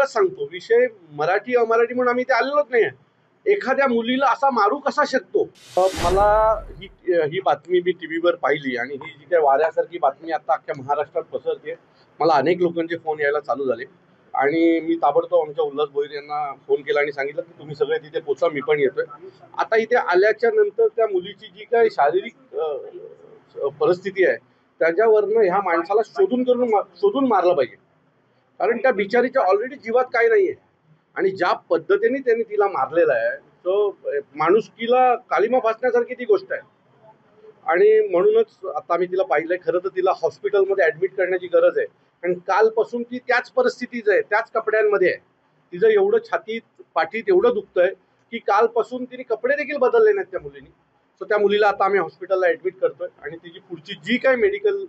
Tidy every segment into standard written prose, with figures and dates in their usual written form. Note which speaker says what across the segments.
Speaker 1: परत सांगतो, विषय मराठी अमराठी म्हणून आम्ही इथे आलेलोच नाही. एखाद्या मुलीला असा मारू कसा शकतो? मला ही बातमी मी टीव्हीवर पाहिली आणि ही जी काही वाऱ्यासारखी बातमी आता अख्ख्या महाराष्ट्रात पसरते. मला अनेक लोकांचे फोन यायला चालू झाले आणि मी ताबडतोब आमच्या उल्हास भोईर यांना फोन केला आणि सांगितलं की तुम्ही सगळे तिथे पोचा, मी पण येतोय. आता इथे आल्याच्या नंतर त्या मुलीची जी काही शारीरिक परिस्थिती आहे त्याच्यावरनं ह्या माणसाला शोधून मारलं पाहिजे, कारण त्या बिचारीच्या ऑलरेडी जीवात काही नाहीये आणि ज्या पद्धतीने त्यांनी तिला मारलेला आहे तो माणुसकीला कालिमा फासण्यासारखी ती गोष्ट आहे. आणि म्हणूनच आता मी तिला पाहिलंय. खरं तर तिला हॉस्पिटलमध्ये ऍडमिट करण्याची गरज आहे, कारण कालपासून ती त्याच परिस्थितीत आहे, त्याच कपड्यांमध्ये आहे. तिचं एवढं छातीत पाठीत एवढं दुखतंय की कालपासून तिने कपडे देखील बदलले नाहीत त्या मुलीने. सो त्या मुलीला आता आम्ही हॉस्पिटलला ऍडमिट करतोय आणि तिची पुढची जी काही मेडिकल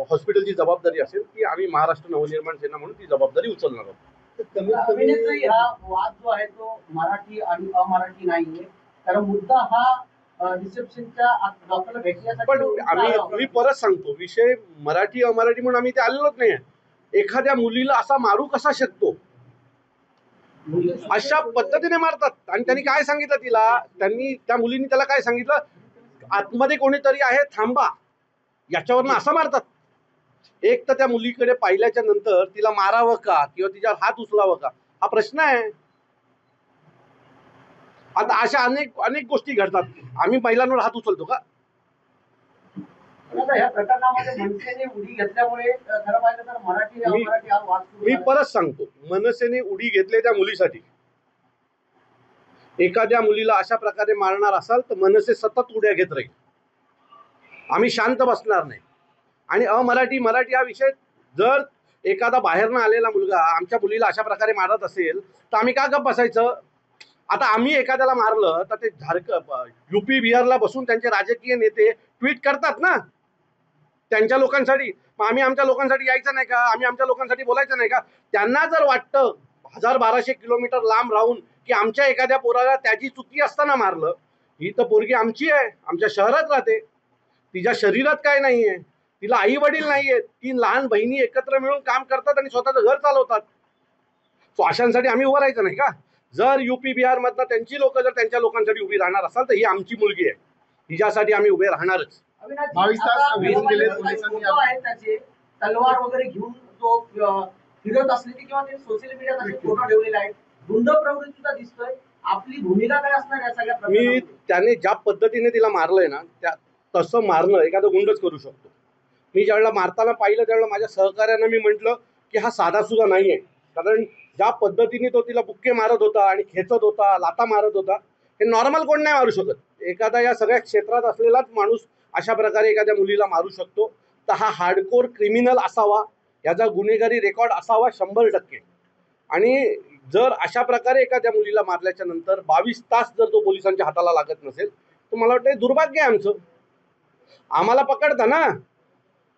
Speaker 1: हॉस्पिटलची जबाबदारी असेल ती आम्ही महाराष्ट्र नवनिर्माण सेना म्हणून ती जबाबदारी उचलणार आहोत.
Speaker 2: हा वाद जो आहे तो मराठी आणि अमराठी नाहीये, कारण मुद्दा हा रिसेप्शनच्या डॉक्टरला भेटण्यासाठी.
Speaker 1: पण मी परत सांगतो, विषय मराठी अमराठी म्हणून आम्ही इथे आलेलोच नाही. एखाद्या मुलीला असा मारू कसा शकतो? अशा पद्धतीने मारतात. आणि त्यांनी काय सांगितलं तिला, त्या मुलीने त्याला काय सांगितलं, आतमध्ये कोणीतरी आहे, थांबा. याच्यावरनं असं मारतात. एक तर त्या मुलीकडे पाहिल्याच्या नंतर तिला मारावं का किंवा तिच्यावर हात उचलावं का हा प्रश्न आहे. आता अशा अनेक गोष्टी घडतात. आम्ही महिलांवर हात उचलतो का?
Speaker 2: या प्रकरणामध्ये मनसेने उडी घेतल्यामुळे खरं पाहिलं तर मराठी अमराठी हा वाद.
Speaker 1: मी परत सांगतो, मनसेने उडी घेतली त्या मुलीसाठी. एखाद्या मुलीला अशा प्रकारे मारणार असाल तर मनसे सतत उड्या घेत राहील. आम्ही शांत बसणार नाही. आणि अमराठी मराठी हा विषय, जर एखादा बाहेरनं आलेला मुलगा आमच्या मुलीला अशा प्रकारे मारत असेल तर आम्ही का गप्प बसायचं? आता आम्ही एखाद्याला मारलं तर ते युपी बिहारला बसून त्यांचे राजकीय नेते ट्विट करतात ना त्यांच्या लोकांसाठी. मग आम्ही आमच्या लोकांसाठी यायचं नाही का? आम्ही आमच्या लोकांसाठी बोलायचं नाही का? त्यांना जर वाटतं 1000-1200 किलोमीटर लांब राहून की आमच्या एखाद्या पोराला त्याची चुकी असताना मारलं, ही तर पोरगी आमची आहे, आमच्या शहरात राहते, तिच्या शरीरात काय नाहीये, तिला आई वडील नाहीयेत, 3 लहान बहिणी एकत्र मिळून काम करतात आणि स्वतःचं घर चालवतात. सो अशांसाठी आम्ही उभं राहायचं नाही का? जर युपी बिहार मधनं त्यांची लोक जर त्यांच्या लोकांसाठी उभी राहणार असाल तर ही आमची मुलगी आहे, तिच्यासाठी आम्ही उभे राहणारच.
Speaker 2: 22 तास गेले, पोलिसांनी तलवार वगैरे घेऊन तो फिरत असलेली किंवा ते सोशल मीडियात असे फोटो ठेवलेले आहेत, गुंड प्रवृत्ती सुद्धा दिसतोय. आपली भूमिका काय असणार या सगळ्या प्रकरणात?
Speaker 1: त्याने ज्या पद्धतीने तिला मारलंय ना, तसं मारणं एखादं गुंडच करू शकतो. मी ज्यावेळेला मारताना पाहिलं त्यावेळेला माझ्या सहकार्यानं मी म्हटलं की हा साधा सुद्धा नाहीये, कारण ज्या पद्धतीने तो तिला बुक्के मारत होता आणि खेचत होता, लाता मारत होता, हे नॉर्मल कोण नाही मारू शकत. एखादा या सगळ्या क्षेत्रात असलेलाच माणूस अशा प्रकारे एखाद्या मुलीला मारू शकतो. तर हा हार्डकोर क्रिमिनल असावा, याचा गुन्हेगारी रेकॉर्ड असावा 100%. आणि जर अशा प्रकारे एखाद्या मुलीला मारल्याच्या नंतर 22 तास जर तो पोलिसांच्या हाताला लागत नसेल तर मला वाटतं दुर्भाग्य आहे आमचं. आम्हाला पकडता ना,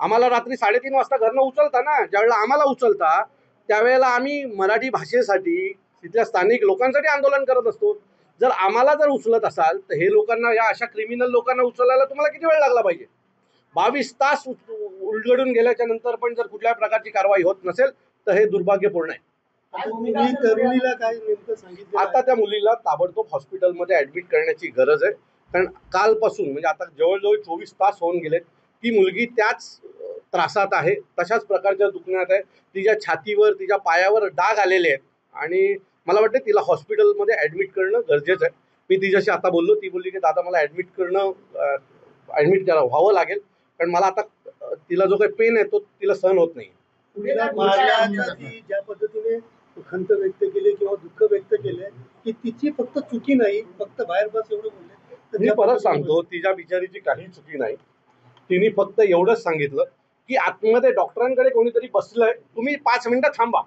Speaker 1: आम्हाला रात्री 3:30 वाजता घरनं उचलता ना, ज्यावेळेला आम्हाला उचलता त्यावेळेला आम्ही मराठी भाषेसाठी तिथल्या स्थानिक लोकांसाठी आंदोलन करत असतो. जर आम्हाला जर उचलत असाल तर हे लोकांना, या अशा क्रिमिनल लोकांना उचलायला तुम्हाला किती वेळ लागला पाहिजे? 22 तास उलगडून गेल्याच्या नंतर पण जर कुठल्या प्रकारची कारवाई होत नसेल तर हे दुर्भाग्यपूर्ण आहे.
Speaker 3: तरुणीला काय नेमकं सांगितलं?
Speaker 1: आता त्या मुलीला ताबडतोब हॉस्पिटलमध्ये ऍडमिट करण्याची गरज आहे, कारण कालपासून म्हणजे आता जवळजवळ 24 तास होऊन गेलेत ती मुलगी त्याच त्रासात आहे, तशाच प्रकारच्या दुखण्यात आहे. तिच्या छातीवर, तिच्या पायावर डाग आलेले आहेत आणि मला वाटतं तिला हॉस्पिटलमध्ये ऍडमिट करणं गरजेचं आहे. मी तिच्याशी आता बोललो, ती बोलली की दादा मला ऍडमिट व्हावं लागेल, कारण मला आता तिला जो काही पेन आहे तो तिला सहन होत नाही.
Speaker 3: ज्या पद्धतीने खंत व्यक्त केली किंवा दुःख व्यक्त केले की तिची फक्त चुकी नाही, फक्त बाहेर बस एवढं बोलले.
Speaker 1: मी परत सांगतो, तिच्या बिचारीची काही चुकी नाही. तिने फक्त एवढंच सांगितलं की आतमध्ये डॉक्टरांकडे कोणीतरी बसलंय, तुम्ही 5 मिनिटं थांबा.